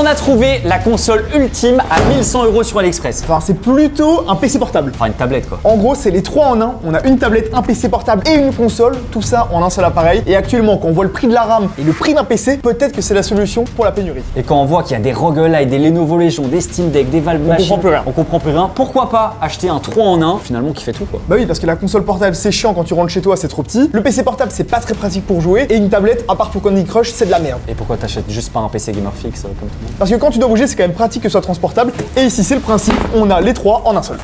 On a trouvé la console ultime à 1100 € sur AliExpress. Enfin, c'est plutôt un PC portable. Enfin, une tablette quoi. En gros, c'est les 3 en 1. On a une tablette, un PC portable et une console. Tout ça en un seul appareil. Et actuellement, quand on voit le prix de la RAM et le prix d'un PC, peut-être que c'est la solution pour la pénurie. Et quand on voit qu'il y a des roguelites, des Lenovo Legion, des Steam Deck, des Valve Machine, comprend plus rien. on comprend plus rien. Pourquoi pas acheter un 3 en 1 finalement qui fait tout quoi. Bah oui, parce que la console portable, c'est chiant quand tu rentres chez toi, c'est trop petit. Le PC portable, c'est pas très pratique pour jouer. Et une tablette, à part pour Candy Crush, c'est de la merde. Et pourquoi t'achètes juste pas un PC gamer fixe comme tout le monde? Parce que quand tu dois bouger, c'est quand même pratique que ce soit transportable. Et ici, c'est le principe, on a les 3 en un seul.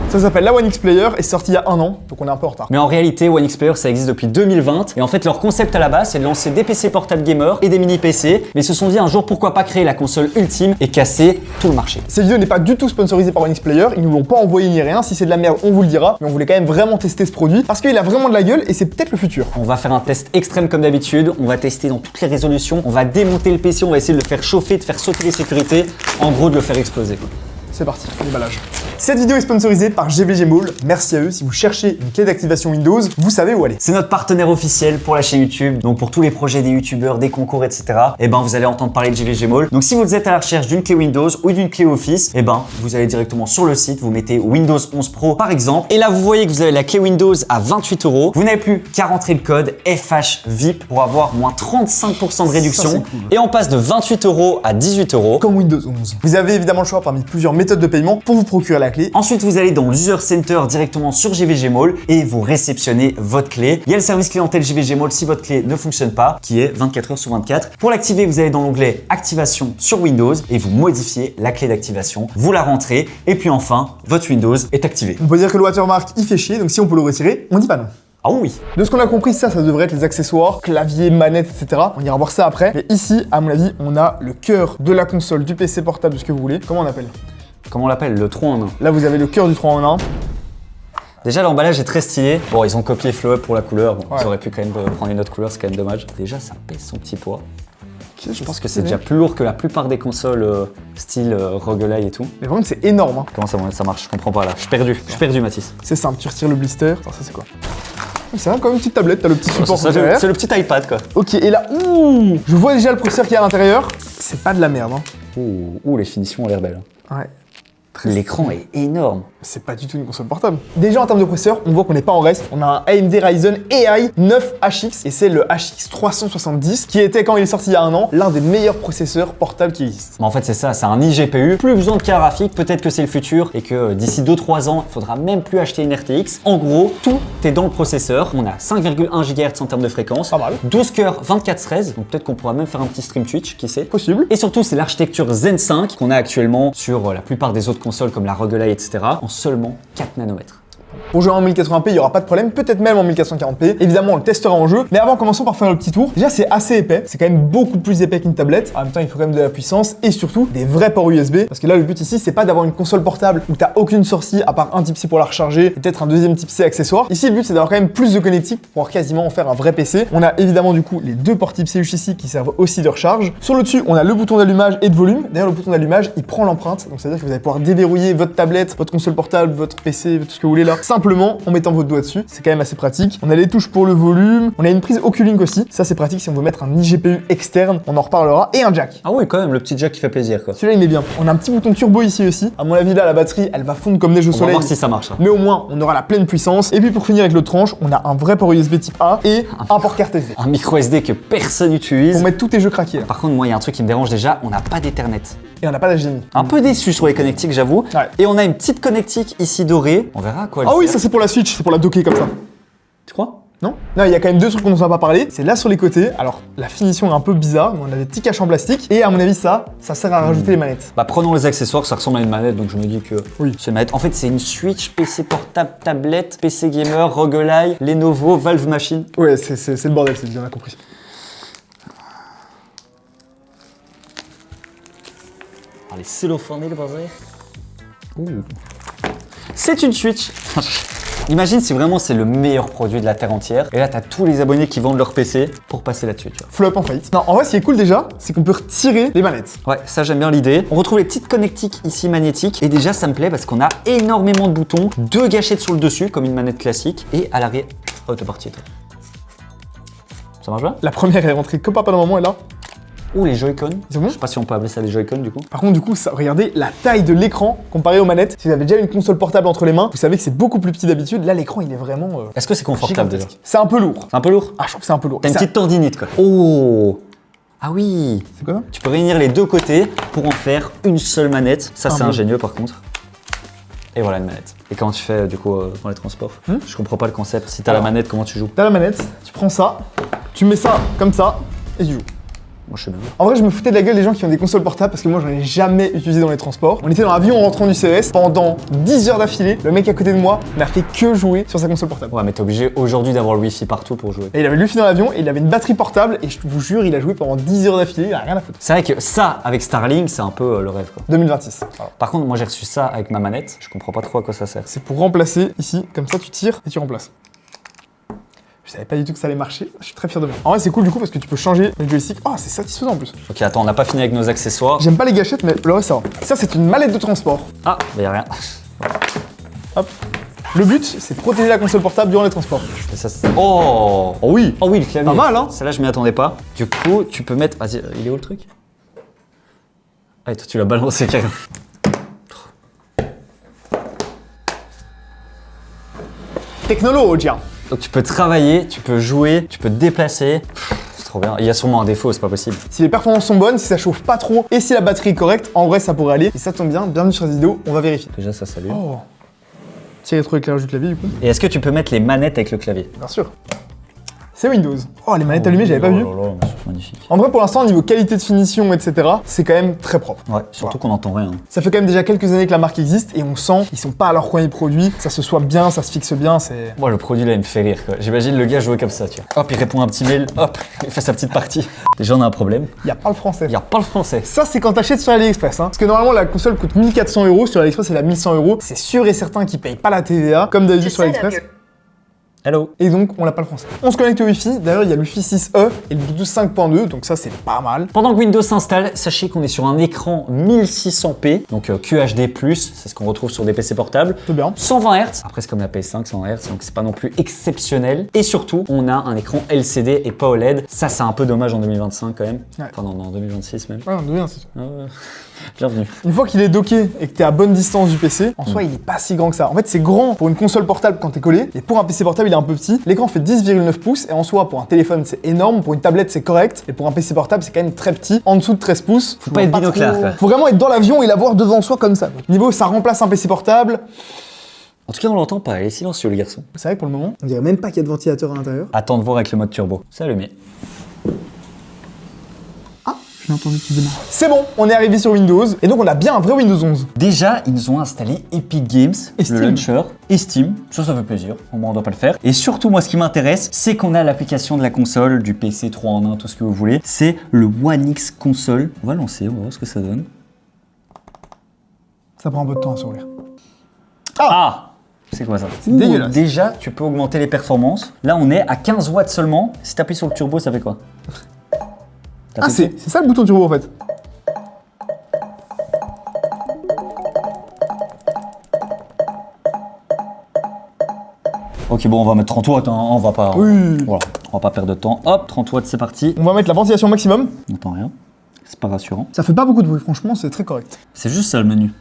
Ça s'appelle la One X Player et c'est sorti il y a 1 an, donc on est un peu en retard. Mais en réalité, One X Player, ça existe depuis 2020. Et en fait, leur concept à la base, c'est de lancer des PC portables gamers et des mini PC. Mais ils se sont dit un jour, pourquoi pas créer la console ultime et casser tout le marché. Cette vidéo n'est pas du tout sponsorisée par One X Player, ils nous l'ont pas envoyé ni rien. Si c'est de la merde, on vous le dira. Mais on voulait quand même vraiment tester ce produit parce qu'il a vraiment de la gueule et c'est peut-être le futur. On va faire un test extrême comme d'habitude. On va tester dans toutes les résolutions. On va démonter le PC, on va essayer de le faire chauffer, de faire sauter les sécurités. En gros, de le faire exploser quoi. C'est parti, déballage. Cette vidéo est sponsorisée par GVG Mall. Merci à eux. Si vous cherchez une clé d'activation Windows, vous savez où aller. C'est notre partenaire officiel pour la chaîne YouTube. Donc pour tous les projets des youtubeurs, des concours, etc. Et ben vous allez entendre parler de GVG Mall. Donc si vous êtes à la recherche d'une clé Windows ou d'une clé Office, et ben vous allez directement sur le site, vous mettez Windows 11 Pro par exemple. Et là vous voyez que vous avez la clé Windows à 28 €. Vous n'avez plus qu'à rentrer le code FHVIP pour avoir moins 35% de réduction. Ça, c'est cool. Et on passe de 28 € à 18 €. Comme Windows 11. Vous avez évidemment le choix parmi plusieurs méthodes de paiement pour vous procurer la clé. Ensuite, vous allez dans l'User Center directement sur GVG Mall et vous réceptionnez votre clé. Il y a le service clientèle GVG Mall si votre clé ne fonctionne pas, qui est 24 h sur 24. Pour l'activer, vous allez dans l'onglet Activation sur Windows et vous modifiez la clé d'activation. Vous la rentrez et puis enfin, votre Windows est activé. On peut dire que le watermark, il fait chier, donc si on peut le retirer, on dit pas non. Ah oui. De ce qu'on a compris, ça devrait être les accessoires, clavier, manette, etc. On ira voir ça après. Mais ici, à mon avis, on a le cœur de la console, du PC portable, de ce que vous voulez. Comment on appelle? Comment on l'appelle? Le 3 en 1. Là, vous avez le cœur du 3 en 1. Déjà, l'emballage est très stylé. Bon, ils ont copié Flow Up pour la couleur. Bon, Ouais. ils auraient pu quand même prendre une autre couleur, c'est quand même dommage. Déjà, ça pèse son petit poids. Je pense que c'est stylé. déjà plus lourd que la plupart des consoles style roguelite et tout. Mais vraiment, c'est énorme. Hein. Comment ça marche? Je comprends pas là. Je suis perdu, Mathis. C'est simple, tu retires le blister. Attends, ça c'est quoi? C'est vraiment comme une petite tablette, t'as le petit support derrière. C'est le petit iPad quoi. Ok, et là, ouh, je vois déjà le processeur qui est à l'intérieur. C'est pas de la merde. Hein. Ouh, les finitions ont l'air belles. Ouais. L'écran est énorme. C'est pas du tout une console portable. Déjà en termes de processeur, on voit qu'on n'est pas en reste. On a un AMD Ryzen AI 9HX et c'est le HX 370 qui était quand il est sorti il y a 1 an l'un des meilleurs processeurs portables qui existent. Mais en fait c'est ça, c'est un iGPU. Plus besoin de carte graphique, peut-être que c'est le futur et que d'ici 2-3 ans, il faudra même plus acheter une RTX. En gros, tout est dans le processeur. On a 5,1 GHz en termes de fréquence, Pas mal. 12 cœurs, 24 13. Donc peut-être qu'on pourra même faire un petit stream Twitch, qui sait. Possible. Et surtout, c'est l'architecture Zen 5 qu'on a actuellement sur la plupart des autres consoles comme la roguelite, etc. en seulement 4 nanomètres. Pour jouer en 1080p, il n'y aura pas de problème, peut-être même en 1440p. Évidemment, on le testera en jeu. Mais avant, commençons par faire le petit tour. Déjà, c'est assez épais. C'est quand même beaucoup plus épais qu'une tablette. En même temps, il faut quand même de la puissance et surtout des vrais ports USB. Parce que là, le but ici, c'est pas d'avoir une console portable où t'as aucune sortie à part un type C pour la recharger et peut-être un deuxième type C accessoire. Ici, le but, c'est d'avoir quand même plus de connectique pour pouvoir quasiment en faire un vrai PC. On a évidemment du coup les deux ports type C ici qui servent aussi de recharge. Sur le dessus, on a le bouton d'allumage et de volume. D'ailleurs, le bouton d'allumage, il prend l'empreinte. Donc, c'est-à-dire que vous allez pouvoir déverrouiller votre tablette, votre console portable, votre PC, tout ce que vous voulez là, simplement en mettant votre doigt dessus. C'est quand même assez pratique. On a les touches pour le volume. On a une prise Oculink aussi. Ça, c'est pratique si on veut mettre un iGPU externe. On en reparlera. Et un jack. Ah oui, quand même, le petit jack qui fait plaisir quoi. Celui-là, il est bien. On a un petit bouton turbo ici aussi. À mon avis, là, la batterie, elle va fondre comme neige au On va soleil. voir si ça marche. Hein. Mais au moins, on aura la pleine puissance. Et puis pour finir avec l'autre tranche, on a un vrai port USB type A et un port carte SD. Un micro SD que personne n'utilise. Pour mettre tous tes jeux craqués là. Par contre, moi, il y a un truc qui me dérange déjà, on n'a pas d'Ethernet. Et on n'a pas d'HDMI. Un peu déçu sur les connectiques, j'avoue. Ouais. Et on a une petite connectique ici dorée. On verra à quoi elle Ah oui, sert. ça c'est pour la Switch, c'est pour la docker comme ça. Tu crois? Non? Non, il y a quand même deux trucs dont on n'a pas parlé. C'est là sur les côtés. Alors, la finition est un peu bizarre. On a des petits caches en plastique. Et à mon avis, ça sert à rajouter les manettes. Bah prenons les accessoires, ça ressemble à une manette, donc je me dis que Oui. c'est une manette. En fait, c'est une Switch, PC portable, tablette, PC gamer, roguelite, Lenovo, Valve Machine. Ouais, c'est le bordel, c'est bien, on a compris. Ah, les cellophanés, le bordel. Ouh. C'est une Switch. Imagine si vraiment c'est le meilleur produit de la terre entière. Et là, t'as tous les abonnés qui vendent leur PC pour passer là-dessus, tu vois. Flop en faillite. Non, en vrai, ce qui est cool déjà, c'est qu'on peut retirer les manettes. Ouais, ça j'aime bien l'idée. On retrouve les petites connectiques ici magnétiques. Et déjà, ça me plaît parce qu'on a énormément de boutons, 2 gâchettes sur le dessus, comme une manette classique. Et à l'arrière. Oh, t'es parti, toi. Ça marche bien? La première est rentrée comme papa dans maman et là, Oh, les Joy-Con. C'est bon? Je sais pas si on peut appeler ça des Joy-Con du coup. Par contre, du coup, regardez la taille de l'écran comparé aux manettes. Si vous avez déjà une console portable entre les mains, vous savez que c'est beaucoup plus petit d'habitude. Là, l'écran, il est vraiment. Est-ce que c'est confortable déjà? gigantesque. C'est un peu lourd. C'est un peu lourd? Ah, je trouve que c'est un peu lourd. T'as une Ça- petite tendinite quoi. Oh! Ah oui! C'est quoi ça? Tu peux réunir les deux côtés pour en faire une seule manette. Ça, c'est peu. ingénieux par contre. Et voilà une manette. Et comment tu fais du coup dans les transports? Je comprends pas le concept. Si t'as la Alors. manette, comment tu joues? T'as la manette, tu prends ça, tu mets ça comme ça et tu joues. Moi je sais bien. En vrai, je me foutais de la gueule des gens qui ont des consoles portables parce que moi, j'en ai jamais utilisé dans les transports. On était dans l'avion en rentrant du CES pendant 10 heures d'affilée. Le mec à côté de moi n'a fait que jouer sur sa console portable. Ouais, mais t'es obligé aujourd'hui d'avoir le wifi partout pour jouer. Et il avait le wifi dans l'avion et il avait une batterie portable et je vous jure, il a joué pendant 10 heures d'affilée, il a rien à foutre. C'est vrai que ça, avec Starlink, c'est un peu le rêve quoi. 2026. Voilà. Par contre, moi j'ai reçu ça avec ma manette. Je comprends pas trop à quoi ça sert. C'est pour remplacer ici, comme ça tu tires et tu remplaces. Je savais pas du tout que ça allait marcher, je suis très fier de moi. En vrai, c'est cool du coup parce que tu peux changer le joystick. Oh, c'est satisfaisant en plus. Ok, attends, on n'a pas fini avec nos accessoires. J'aime pas les gâchettes, mais le reste ça va. Ça, c'est une mallette de transport. Ah, bah y'a rien. Hop. Le but, c'est de protéger la console portable durant les transports. Et ça, oh, oh oui, oh oui, le clavier. Pas mal, hein? Celle-là, je m'y attendais pas. Du coup, tu peux mettre. Vas-y, il est où le truc? Ah, et toi, tu l'as balancé carrément. Technologia. Donc, tu peux travailler, tu peux jouer, tu peux te déplacer. C'est trop bien. Il y a sûrement un défaut, c'est pas possible. Si les performances sont bonnes, si ça chauffe pas trop et si la batterie est correcte, en vrai, ça pourrait aller. Et ça tombe bien, bienvenue sur cette vidéo, on va vérifier. Déjà, ça s'allume. Oh. Petit rétroéclairage du clavier du coup. Et est-ce que tu peux mettre les manettes avec le clavier? Bien sûr. C'est Windows. Oh, les manettes allumées, j'avais pas vu. Oh là là, c'est magnifique. En vrai, pour l'instant, au niveau qualité de finition, etc., c'est quand même très propre. Ouais, surtout qu'on n'entend rien. Ça fait quand même déjà quelques années que la marque existe et on sent ils sont pas à leur premier produit, ça se soit bien, ça se fixe bien, c'est. Moi, le produit là, il me fait rire quoi. J'imagine le gars jouer comme ça, tu vois. Hop, il répond à un petit mail, hop, il fait sa petite partie. Déjà, on a un problème. Y a pas le français. Il n'y a pas le français. Ça, c'est quand t'achètes sur AliExpress. Hein. Parce que normalement, la console coûte 1400 €. Sur AliExpress, elle a 1100 €. C'est sûr et certain qu'ils payent pas la TVA, comme d'habitude sur AliExpress. Hello. Et donc, on n'a pas le français. On se connecte au Wi-Fi. D'ailleurs, il y a le Wi-Fi 6E et le Bluetooth 5.2. Donc, ça, c'est pas mal. Pendant que Windows s'installe, sachez qu'on est sur un écran 1600p, donc QHD+, c'est ce qu'on retrouve sur des PC portables. C'est bien. 120 Hz, après c'est comme la PS5, 120 Hz, donc c'est pas non plus exceptionnel. Et surtout, on a un écran LCD et pas OLED. Ça, c'est un peu dommage en 2025 quand même. Ouais. Enfin, non, en 2026 même. Ouais, on devient, c'est sûr. Bienvenue. Une fois qu'il est docké et que t'es à bonne distance du PC, en soi, il est pas si grand que ça. En fait, c'est grand pour une console portable quand t'es collé, et pour un PC portable, il est un peu petit. L'écran fait 10,9 pouces, et en soi, pour un téléphone, c'est énorme. Pour une tablette, c'est correct. Et pour un PC portable, c'est quand même très petit. En dessous de 13 pouces. Faut pas être binoculaire, quoi. Faut vraiment être dans l'avion et l'avoir devant soi comme ça. Niveau, ça remplace un PC portable. En tout cas, on l'entend pas, il est silencieux le garçon. C'est vrai que pour le moment, on dirait même pas qu'il y a de ventilateur à l'intérieur. Attends de voir avec le mode turbo. C'est allumé. J'ai entendu qu'il démarre. C'est bon, on est arrivé sur Windows, et donc on a bien un vrai Windows 11. Déjà, ils nous ont installé Epic Games, Et Steam. le launcher, et Steam. Ça fait plaisir. Au moins, on doit pas le faire. Et surtout, moi, ce qui m'intéresse, c'est qu'on a l'application de la console, du PC 3 en 1, tout ce que vous voulez. C'est le One X console. On va lancer, on va voir ce que ça donne. Ça prend un peu de temps à s'ouvrir. Ah! C'est quoi ça? C'est dégueulasse. Déjà, tu peux augmenter les performances. Là, on est à 15 watts seulement. Si tu appuies sur le turbo, ça fait quoi? T'as Ah, fait c'est ça le bouton turbo en fait. Ok, bon, on va mettre 30 watts, hein. On va pas. Oui. Voilà, on va pas perdre de temps. Hop, 30 watts, c'est parti. On va mettre la ventilation maximum. On n'entend rien. C'est pas rassurant. Ça fait pas beaucoup de bruit, franchement, c'est très correct. C'est juste ça le menu.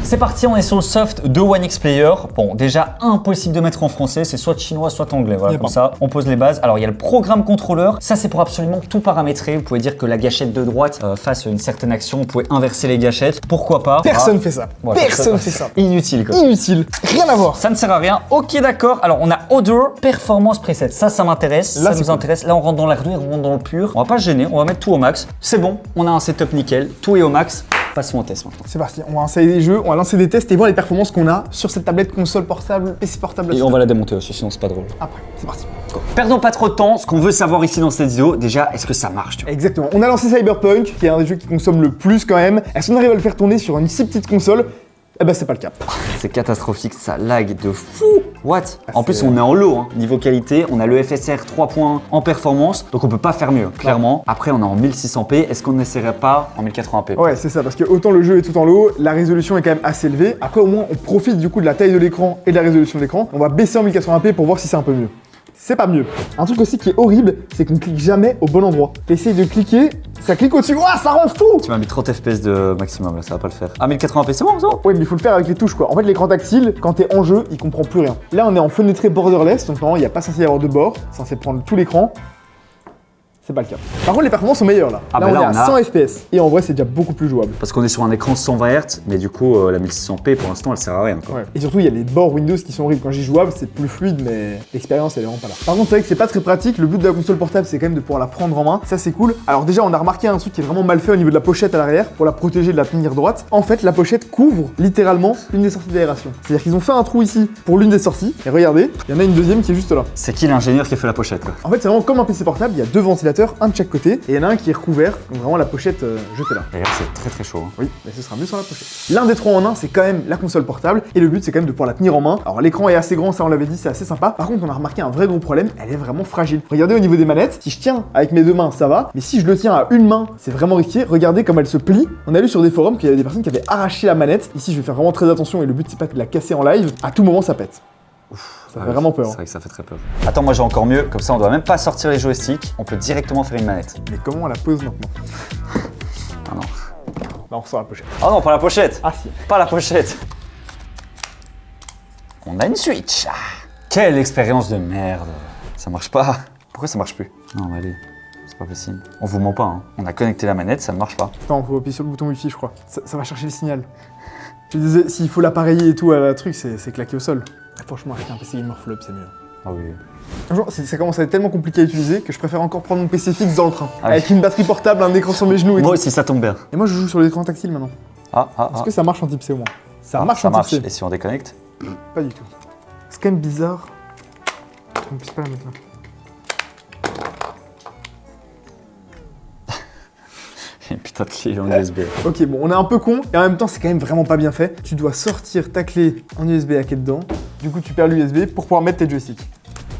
C'est parti, on est sur le soft de One X Player. Bon, déjà impossible de mettre en français, c'est soit chinois, soit anglais. Voilà, Y a comme pas. ça, on pose les bases. Alors, il y a le programme contrôleur. Ça, c'est pour absolument tout paramétrer. Vous pouvez dire que la gâchette de droite fasse une certaine action. Vous pouvez inverser les gâchettes. Pourquoi pas? Personne fait ça. Ouais, Personne fait ça. Inutile, quoi. Inutile. Rien à voir. Ça ne sert à rien. Ok, d'accord. Alors, on a Odor Performance Preset. Ça m'intéresse. Là, Ça c'est nous cool. intéresse. Là, on rentre dans l'hardware, on rentre dans le pur. On va pas se gêner. On va mettre tout au max. C'est bon. On a un setup nickel. Tout est au max. Passons au test maintenant. C'est parti, on va installer des jeux, on va lancer des tests et voir les performances qu'on a sur cette tablette console portable, PC portable. Et on va la démonter aussi, sinon c'est pas drôle. Après, c'est parti. Perdons pas trop de temps. Ce qu'on veut savoir ici dans cette vidéo, déjà, est-ce que ça marche, tu vois? Exactement. On a lancé Cyberpunk, qui est un des jeux qui consomme le plus quand même. Est-ce qu'on arrive à le faire tourner sur une si petite console? Eh ben, c'est pas le cas. C'est catastrophique, ça lag de fou. What? En plus, c'est- on est en low, hein. Niveau qualité. On a le FSR 3 points en performance, donc on peut pas faire mieux, clairement. Après, on est en 1600p. Est-ce qu'on n'essaierait pas en 1080p? Ouais, c'est ça, parce que autant le jeu est tout en low, la résolution est quand même assez élevée. Après, au moins, on profite du coup de la taille de l'écran et de la résolution de l'écran. On va baisser en 1080p pour voir si c'est un peu mieux. c'est pas mieux. Un truc aussi qui est horrible, c'est qu'on clique jamais au bon endroit. T'essayes de cliquer, ça clique au-dessus, ouah, ça rend fou. Tu m'as mis 30 FPS de maximum là, ça va pas le faire. Ah 1080p c'est bon ça? Oui, mais il faut le faire avec les touches quoi. En fait, l'écran tactile, quand t'es en jeu, il comprend plus rien. Là, on est en fenêtré borderless, donc normalement, il n'y a pas censé y avoir de bord, censé prendre tout l'écran. C'est pas le cas. Par contre, les performances sont meilleures là. Ah là, bah on là, est à 100 FPS. Et en vrai, c'est déjà beaucoup plus jouable. Parce qu'on est sur un écran 120 Hz, mais du coup la 1600p pour l'instant elle sert à rien quoi. Ouais. Et surtout, il y a les bords Windows qui sont horribles. Quand j'y jouable, c'est plus fluide, mais l'expérience, elle est vraiment pas là. Par contre, c'est vrai que c'est pas très pratique. Le but de la console portable, c'est quand même de pouvoir la prendre en main. Ça, c'est cool. Alors, déjà, on a remarqué un truc qui est vraiment mal fait au niveau de la pochette à l'arrière pour la protéger, de la tenir droite. En fait, la pochette couvre littéralement une des sorties d'aération. C'est-à-dire qu'ils ont fait un trou ici pour l'une des sorties. Et regardez, il y en a une deuxième qui est juste là. C'est qui l'ingénieur qui a fait la pochette quoi? En fait, c'est vraiment comme un PC portable. Il y a deux ventilateurs, un de chaque côté. Et il y en a un qui est recouvert. Donc, vraiment, la pochette jetée là. D'ailleurs c'est très très chaud. Hein. Oui, mais ce sera mieux sur la pochette. L'un des trois en un, c'est quand même la console portable. Et le but, c'est quand même de pouvoir la tenir en main. Alors, l'écran est assez grand, ça on l'avait dit, c'est assez sympa. Par contre, on a remarqué un vrai gros problème, elle est vraiment fragile. Regardez au niveau des manettes, si je tiens avec mes deux mains, ça va. Mais si je le tiens à une main, c'est vraiment risqué. Regardez comme elle se plie. On a lu sur des forums qu'il y avait des personnes qui avaient arraché la manette. Ici, je vais faire vraiment très attention et le but, c'est pas de la casser en live. À tout moment, ça pète. Ça fait vraiment peur. C'est vrai que ça fait très peur. Attends, moi j'ai encore mieux, comme ça on doit même pas sortir les joysticks, on peut directement faire une manette. Mais comment on la pose maintenant? Ah non. Là, on ressort la pochette. Oh non, pas la pochette. Ah si. Pas la pochette. On a une Switch. Ah, quelle expérience de merde. Ça marche pas. Pourquoi ça marche plus? Non, mais allez, c'est pas possible. On vous ment pas, hein. On a connecté la manette, ça ne marche pas. Attends, faut appuyer sur le bouton Wi-Fi, je crois. Ça va chercher le signal. Je disais, s'il faut l'appareiller et tout à la truc, c'est claqué au sol. Franchement, acheter un PC Gamer Flop, c'est mieux. Ah oui. Bonjour, ça commence à être tellement compliqué à utiliser que je préfère encore prendre mon PC fixe dans le train. Ah oui. Avec une batterie portable, un écran sur mes genoux et Moi tout. aussi, ça tombe bien. Et moi, je joue sur l'écran tactile maintenant. Est-ce que ça marche en type C au moins? Ça marche ça en marche. type C. Et si on déconnecte? Pas du tout. C'est quand même bizarre. On ne puisse pas la mettre là. Et putain de clé en USB. Ok, bon, on est un peu con et en même temps, c'est quand même vraiment pas bien fait. Tu dois sortir ta clé en USB à qui est dedans. Du coup, tu perds l'USB pour pouvoir mettre tes joysticks.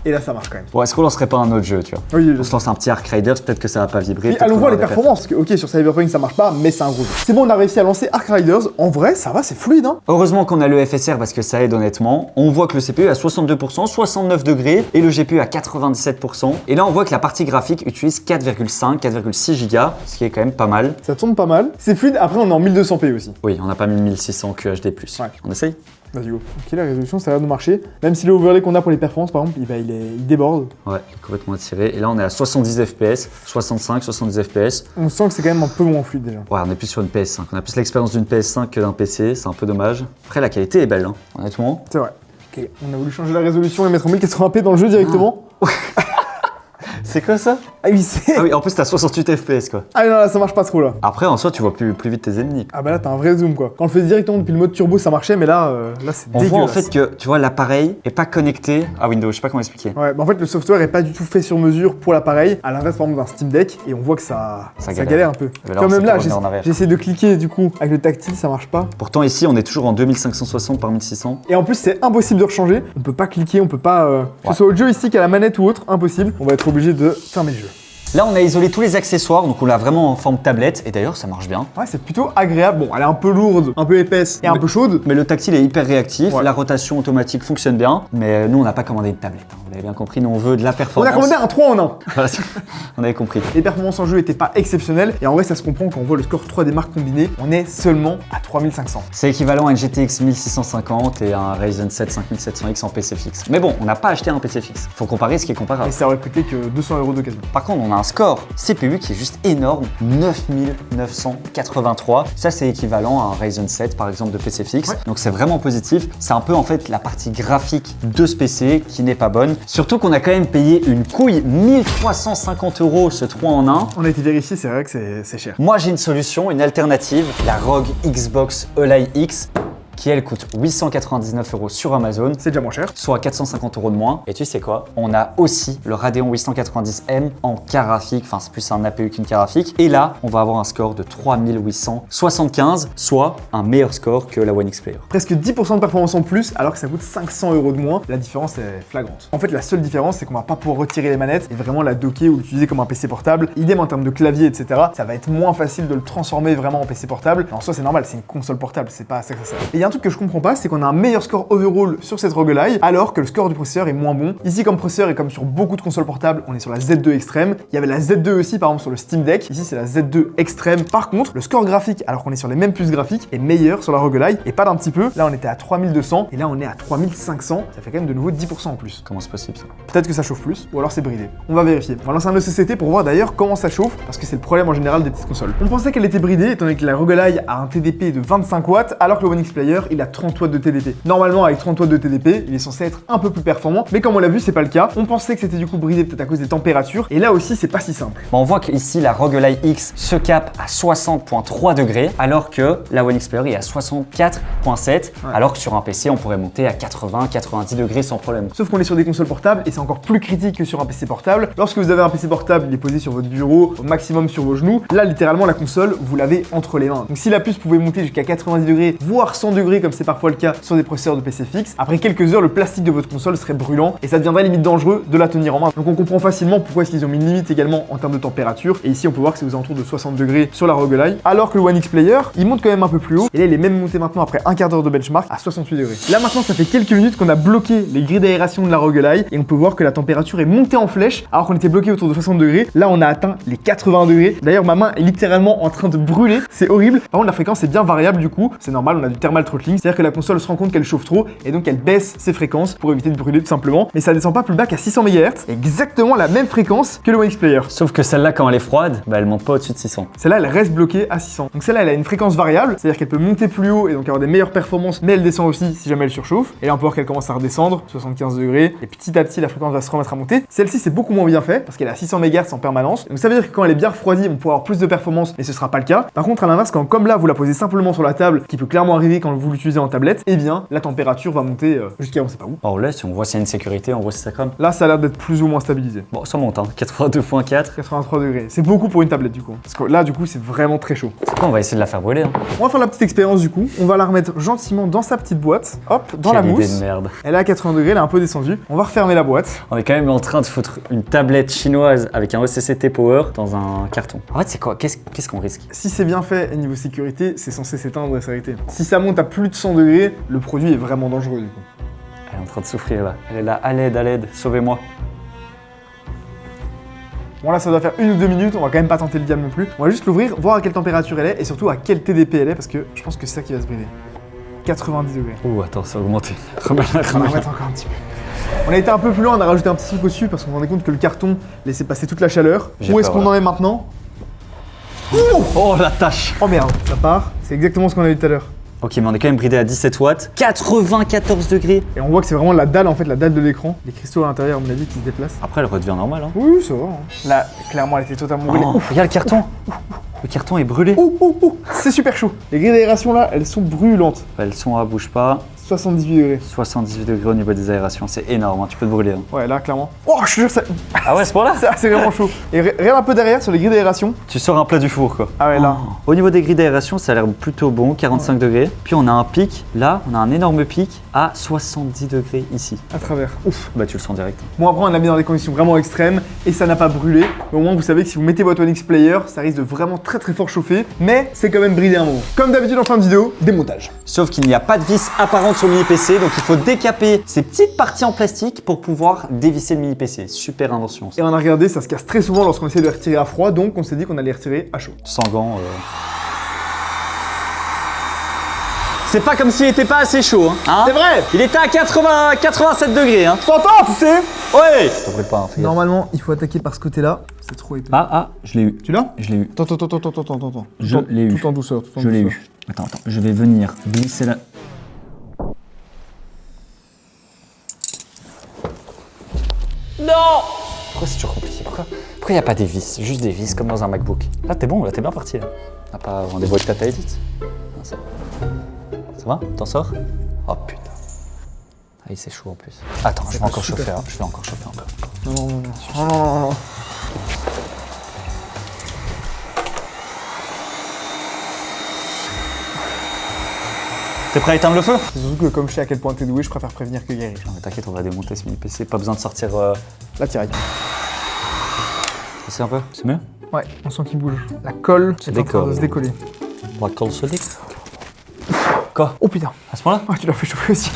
Et là, ça marche quand même. Bon, est-ce qu'on lancerait pas un autre jeu, tu vois? Oui, On se lance un petit Ark Riders, peut-être que ça va pas vibrer. et peut-être allons qu'on voir les aura des performances, parce que ok, sur Cyberpunk ça marche pas, mais c'est un gros jeu. C'est bon, on a réussi à lancer Ark Riders. En vrai, ça va, c'est fluide, hein. Heureusement qu'on a le FSR parce que ça aide honnêtement. On voit que le CPU à 62%, 69 degrés et le GPU à 97%. Et là, on voit que la partie graphique utilise 4,5, 4,6 Go, ce qui est quand même pas mal. Ça tourne pas mal. C'est fluide, après on est en 1200p aussi. Oui, on n'a pas mis 1600 QHD+. Ouais. On essaye? Vas-y go. Ok, la résolution ça a l'air de marcher. Même si le overlay qu'on a pour les performances par exemple, il déborde. Ouais, complètement attiré. Et là, on est à 70 FPS, 65, 70 FPS. On sent que c'est quand même un peu moins fluide déjà. Ouais, on est plus sur une PS5. On a plus l'expérience d'une PS5 que d'un PC, c'est un peu dommage. Après, la qualité est belle, hein, honnêtement. C'est vrai. Ok, on a voulu changer la résolution et mettre en 1080p dans le jeu directement. C'est quoi ça? Ah oui, c'est. Ah oui, en plus, t'as 68 FPS, quoi. Ah non, là ça marche pas trop là. Après, en soi, tu vois plus vite tes ennemis. Ah bah là t'as un vrai zoom quoi. Quand on le fait directement depuis le mode turbo ça marchait, mais là, c'est On dégueulasse. voit en fait que, tu vois, l'appareil est pas connecté à Windows, je sais pas comment expliquer. Ouais, bah en fait le software est pas du tout fait sur mesure pour l'appareil, à l'inverse par exemple d'un Steam Deck, et on voit que ça galère un peu. Mais là, Quand on même sait là, pas revenir en arrière. j'essaie de cliquer du coup avec le tactile, ça marche pas. Pourtant, ici, on est toujours en 2560 par 1600. Et en plus c'est impossible de rechanger, on peut pas cliquer, on peut pas... Que ce soit au joystick, à la manette ou autre, impossible. On va être obligé de fermer le jeu. Là, on a isolé tous les accessoires, donc on l'a vraiment en forme tablette. Et d'ailleurs, ça marche bien. Ouais, c'est plutôt agréable. Bon, elle est un peu lourde, un peu épaisse et un peu chaude. Mais le tactile est hyper réactif, Ouais. la rotation automatique fonctionne bien. Mais nous, on n'a pas commandé une tablette. Hein. Vous l'avez bien compris, nous, on veut de la On performance. a commandé un 3 en 1. Voilà, on avait compris. Les performances en jeu étaient pas exceptionnelles, et en vrai ça se comprend quand on voit le score 3 des marques combinées, on est seulement à 3500. C'est équivalent à une GTX 1650 et un Ryzen 7 5700X en PC fixe. Mais bon, on n'a pas acheté un PC fixe. Faut comparer ce qui est comparable. Et ça aurait coûté que 200 € d'occasion. Par contre, on a un score CPU qui est juste énorme, 9983. Ça, c'est équivalent à un Ryzen 7 par exemple de PC fixe. Ouais. Donc c'est vraiment positif. C'est un peu en fait la partie graphique de ce PC qui n'est pas bonne. Surtout qu'on a quand même payé une couille 1350 € ce 3 en 1. On a été vérifié, c'est vrai que c'est cher. Moi, j'ai une solution, une alternative, la ROG Xbox Ally X, qui elle coûte 899 € sur Amazon, C'est déjà moins cher. soit 450 € de moins. Et tu sais quoi? On a aussi le Radeon 890M en carte graphique, enfin c'est plus un APU qu'une carte graphique. Et là, on va avoir un score de 3875, soit un meilleur score que la One X Player. Presque 10% de performance en plus, alors que ça coûte 500 € de moins. La différence est flagrante. En fait, la seule différence, c'est qu'on va pas pouvoir retirer les manettes et vraiment la docker ou l'utiliser comme un PC portable. Idem en termes de clavier, etc. Ça va être moins facile de le transformer vraiment en PC portable. En soi, c'est normal, c'est une console portable, c'est pas à ça que ça sert. Et il y il y a un truc que je comprends pas, c'est qu'on a un meilleur score overall sur cette ROG Ally, alors que le score du processeur est moins bon. Ici, comme processeur et comme sur beaucoup de consoles portables, on est sur la Z2 extrême. Il y avait la Z2 aussi, par exemple, sur le Steam Deck. Ici, c'est la Z2 extrême. Par contre, le score graphique, alors qu'on est sur les mêmes puces graphiques, est meilleur sur la ROG Ally, et pas d'un petit peu. Là, on était à 3200, et là, on est à 3500. Ça fait quand même de nouveau 10% en plus. Comment c'est possible ça? Peut-être que ça chauffe plus, ou alors c'est bridé. On va vérifier. On va lancer un ECCT pour voir d'ailleurs comment ça chauffe, parce que c'est le problème en général des petites consoles. On pensait qu'elle était bridée, étant donné que la ROG Ally a un TDP de 25 watts, alors que le One X Player, il a 30 watts de TDP. Normalement, avec 30 watts de TDP, il est censé être un peu plus performant, mais comme on l'a vu, c'est pas le cas. On pensait que c'était du coup bridé peut-être à cause des températures, et là aussi, c'est pas si simple. Bon, on voit qu'ici, la ROG Ally X se capte à 60.3 degrés, alors que la One X Player est à 64.7, alors que sur un PC, on pourrait monter à 80-90 degrés sans problème. Sauf qu'on est sur des consoles portables, et c'est encore plus critique que sur un PC portable. Lorsque vous avez un PC portable, il est posé sur votre bureau, au maximum sur vos genoux. Là, littéralement, la console, vous l'avez entre les mains. Donc si la puce pouvait monter jusqu'à 90 degrés, voire 100 degrés, comme c'est parfois le cas sur des processeurs de PC fixe, après quelques heures, le plastique de votre console serait brûlant, et ça deviendrait limite dangereux de la tenir en main. Donc on comprend facilement pourquoi est-ce qu'ils ont mis une limite également en termes de température. Et ici, on peut voir que c'est aux alentours de 60 degrés sur la ROG Ally, alors que le One X Player, il monte quand même un peu plus haut. Et là, il est même monté maintenant après un quart d'heure de benchmark à 68 degrés. Là maintenant, ça fait quelques minutes qu'on a bloqué les grilles d'aération de la ROG Ally, et on peut voir que la température est montée en flèche, alors qu'on était bloqué autour de 60 degrés. Là, on a atteint les 80 degrés. D'ailleurs, ma main est littéralement en train de brûler. C'est horrible. Par contre, la fréquence est bien variable du coup. C'est normal, on a du thermal throttling. C'est-à-dire que la console se rend compte qu'elle chauffe trop et donc elle baisse ses fréquences pour éviter de brûler tout simplement. Mais ça descend pas plus bas qu'à 600 MHz. Exactement la même fréquence que le One X Player. Sauf que celle-là, quand elle est froide, bah, elle monte pas au-dessus de 600. Celle-là, elle reste bloquée à 600. Donc celle-là, elle a une fréquence variable. C'est-à-dire qu'elle peut monter plus haut et donc avoir des meilleures performances, mais elle descend aussi si jamais elle surchauffe. Et là, on peut voir qu'elle commence à redescendre, 75 degrés. Et petit à petit, la fréquence va se remettre à monter. Celle-ci, c'est beaucoup moins bien fait parce qu'elle est à 600 MHz en permanence. Donc ça veut dire que quand elle est bien refroidie, on pourra avoir plus de performance, mais ce sera pas le cas. Par contre, à l'inverse, quand comme là, vous la posez simplement sur la table, qui peut clairement arriver quand vous l'utilisez en tablette, eh bien, la température va monter jusqu'à on sait pas où. Alors là, si on voit s'il y a une sécurité, on voit si ça crame. Là, ça a l'air d'être plus ou moins stabilisé. Bon, ça monte, hein. 82.4. 83 degrés. C'est beaucoup pour une tablette du coup. Parce que là, du coup, c'est vraiment très chaud. C'est quoi, on va essayer de la faire brûler, hein. On va faire la petite expérience du coup. On va la remettre gentiment dans sa petite boîte. Hop, dans la Quelle idée mousse. de merde. Elle est à 80 degrés, elle est un peu descendue. On va refermer la boîte. On est quand même en train de foutre une tablette chinoise avec un ECCT Power dans un carton. En fait, c'est quoi? Qu'est-ce qu'on risque? Si c'est bien fait et niveau sécurité, c'est censé s'éteindre et s'arrêter. Si ça monte à plus de 100 degrés, le produit est vraiment dangereux du coup. Elle est en train de souffrir là. Elle est là, à l'aide, sauvez-moi. Bon là ça doit faire 1 ou 2 minutes, on va quand même pas tenter le diable non plus. On va juste l'ouvrir, voir à quelle température elle est et surtout à quel TDP elle est parce que je pense que c'est ça qui va se brider. 90 degrés. Oh attends, ça a augmenté. Remets-la, On va remets-la. remettre encore un petit peu. On a été un peu plus loin, on a rajouté un petit truc au-dessus parce qu'on se rendait compte que le carton laissait passer toute la chaleur. J'ai Où est-ce peur, qu'on là. en est maintenant? Oh la tâche. Oh merde, ça part. C'est exactement ce qu'on a eu tout à l'heure. Ok, mais on est quand même bridé à 17 watts. 94 degrés. Et on voit que c'est vraiment la dalle en fait, la dalle de l'écran. Les cristaux à l'intérieur, à mon avis, qui se déplacent. Après, elle redevient normale, hein. Oui, ça va. Hein. Là, clairement, elle était totalement brûlée. Oh, regarde le carton. Le carton est brûlé. C'est super chaud. Les grilles d'aération là, elles sont brûlantes. Elles sont à bouge pas. 78 degrés. 78 degrés au niveau des aérations, c'est énorme, hein. Tu peux te brûler, hein. Ouais, là, clairement. Oh, je te jure, ça... Ah ouais, c'est pour là. c'est vraiment chaud. Et regarde un peu derrière sur les grilles d'aération. Tu sors un plat du four, quoi. Ah ouais, là. Oh. Au niveau des grilles d'aération, ça a l'air plutôt bon, 45 degrés. Puis on a un pic, là, on a un énorme pic à 70 degrés ici. À travers. Ouf. Bah tu le sens direct. Bon, après, on l'a mis dans des conditions vraiment extrêmes et ça n'a pas brûlé. Mais au moins, vous savez que si vous mettez votre One X Player, ça risque de vraiment très fort chauffer. Mais c'est quand même bridé un moment. Comme d'habitude en fin de vidéo, démontage. Sauf qu'il n'y a pas de vis apparente sur le mini PC, donc il faut décaper ces petites parties en plastique pour pouvoir dévisser le mini PC. Super invention. Et on a regardé, ça se casse très souvent lorsqu'on essaie de les retirer à froid, donc on s'est dit qu'on allait les retirer à chaud. Sans gants. C'est pas comme s'il était pas assez chaud, hein. C'est vrai. Il était à 87 degrés, hein. T'entends, tu sais? Ouais. Ça devrait pas, hein, fais gaffe. Normalement, il faut attaquer par ce côté-là. C'est trop épais. Ah, je l'ai eu. Tu l'as? Je l'ai eu. Attends. Je l'ai eu. Tout en douceur, tout en Je l'ai douceur. eu. Attends, je vais venir glisser la... Non! Pourquoi c'est toujours compliqué? Pourquoi il n'y a pas des vis? Juste des vis comme dans un MacBook. Là, t'es bon, là, t'es bien parti. Là. T'as pas rendez-vous avec Tata Edith? Non, ça va. Ça va? T'en sors? Oh putain. Ah, il c'est chaud en plus. Attends, je vais encore chauffer, hein. Je vais encore chauffer un peu. Non. T'es prêt à éteindre le feu? C'est surtout que comme je sais à quel point t'es doué, je préfère prévenir que guérir. Non mais t'inquiète, on va démonter ce mini PC. Pas besoin de sortir... La tiraille. C'est un peu? C'est mieux? Ouais, on sent qu'il bouge. La colle Ça est en train de décolle. se décoller. La colle solide. Quoi? Oh putain. À ce point-là? Ah, tu l'as fait chauffer aussi.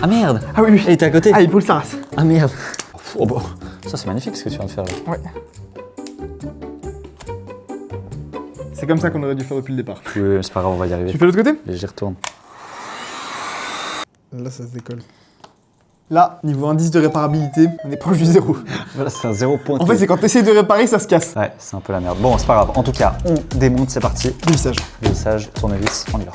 Ah merde! Ah oui, oui. Il était à côté? Ah, il brûle sa race. Ah merde! Oh bon, ça c'est magnifique ce que tu viens de faire là. Ouais. C'est comme ça qu'on aurait dû faire depuis le départ. Oui, c'est pas grave, on va y arriver. Tu fais l'autre côté? Et j'y retourne. Là, ça se décolle. Là, niveau indice de réparabilité, on est proche du 0. Voilà, c'est un 0 point. En fait, c'est quand tu essaies de réparer, ça se casse. Ouais, c'est un peu la merde. Bon, c'est pas grave. En tout cas, on démonte, c'est parti. Vissage. Vissage, tournevis, on y va.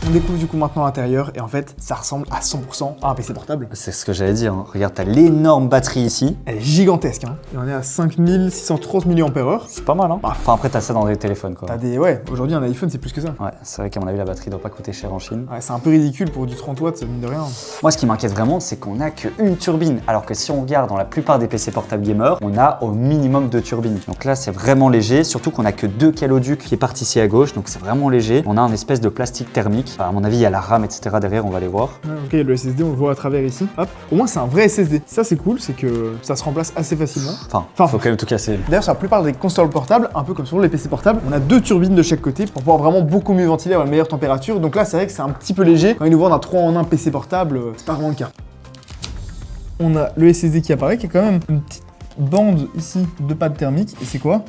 On découvre du coup maintenant l'intérieur et en fait, ça ressemble à 100% à un PC portable. C'est ce que j'allais dire. Hein. Regarde, t'as l'énorme batterie ici. Elle est gigantesque, hein. Et on est à 5630 mAh. C'est pas mal, hein. Enfin, après, t'as ça dans les téléphones, quoi. T'as des... Ouais, aujourd'hui, un iPhone, c'est plus que ça. Ouais, c'est vrai qu'à mon avis, la batterie doit pas coûter cher en Chine. Ouais, c'est un peu ridicule pour du 30 watts, mine de rien. Moi, ce qui m'inquiète vraiment, c'est qu'on a qu'une turbine. Alors que si on regarde dans la plupart des PC portables gamers, on a au minimum 2 turbines. Donc là, c'est vraiment léger, surtout qu'on a que 2 caloducs qui partent ici à gauche, donc c'est vraiment léger. On a un espèce de plastique thermique. Enfin, à mon avis, il y a la RAM, etc. derrière, on va les voir. Ouais, ok, le SSD, on le voit à travers ici. Hop. Au moins, c'est un vrai SSD. Ça, c'est cool, c'est que ça se remplace assez facilement. Enfin, faut quand même tout casser. D'ailleurs, sur la plupart des consoles portables, un peu comme sur les PC portables, on a 2 turbines de chaque côté pour pouvoir vraiment beaucoup mieux ventiler, avoir une meilleure température. Donc là, c'est vrai que c'est un petit peu léger. Quand ils nous vendent un 3 en 1 PC portable, c'est pas vraiment le cas. On a le SSD qui apparaît, qui est quand même une petite bande ici de pad thermique. Et c'est quoi?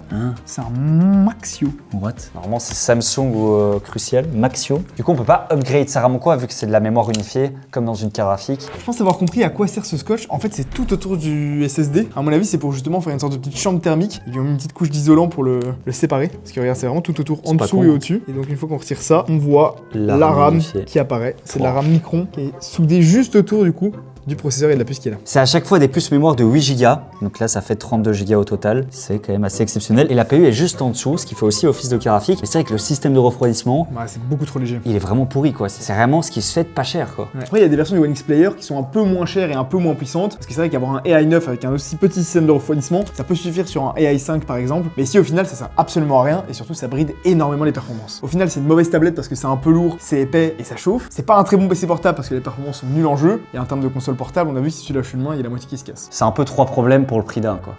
C'est un Maxio. What? Normalement, c'est Samsung ou Crucial, Maxio. Du coup, on peut pas upgrade sa RAM ou quoi, vu que c'est de la mémoire unifiée, comme dans une carte graphique. Je pense avoir compris à quoi sert ce scotch. En fait, c'est tout autour du SSD. À mon avis, c'est pour justement faire une sorte de petite chambre thermique. Ils lui ont mis une petite couche d'isolant pour le séparer. Parce que regarde, c'est vraiment tout autour, en C'est pas dessous con. et au-dessus. Et donc, une fois qu'on retire ça, on voit La la RAM RAM unifiée. qui apparaît. C'est de la Wow. RAM Micron qui est soudée juste autour du coup du processeur et de la puce qui est là. C'est à chaque fois des puces mémoire de 8 Go, donc là ça fait 32 Go au total, c'est quand même assez exceptionnel. Et la PU est juste en dessous, ce qui fait aussi office de carte graphique. Mais c'est vrai que le système de refroidissement, Ouais, c'est beaucoup trop léger. il est vraiment pourri quoi. C'est vraiment ce qui se fait de pas cher quoi. Ouais. Après, il y a des versions du One X Player qui sont un peu moins chères et un peu moins puissantes. Parce que c'est vrai qu'avoir un AI 9 avec un aussi petit système de refroidissement, ça peut suffire sur un AI 5 par exemple. Mais ici, au final, ça sert absolument à rien et surtout, ça bride énormément les performances. Au final, c'est une mauvaise tablette parce que c'est un peu lourd, c'est épais et ça chauffe. C'est pas un très bon PC portable parce que les performances sont nulles en jeu. Et en termes de console portable, on a vu si tu lâches une main, il y a la moitié qui se casse. C'est un peu 3 problèmes pour le prix d'un quoi.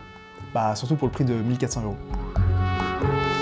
Bah, surtout pour le prix de 1400 €.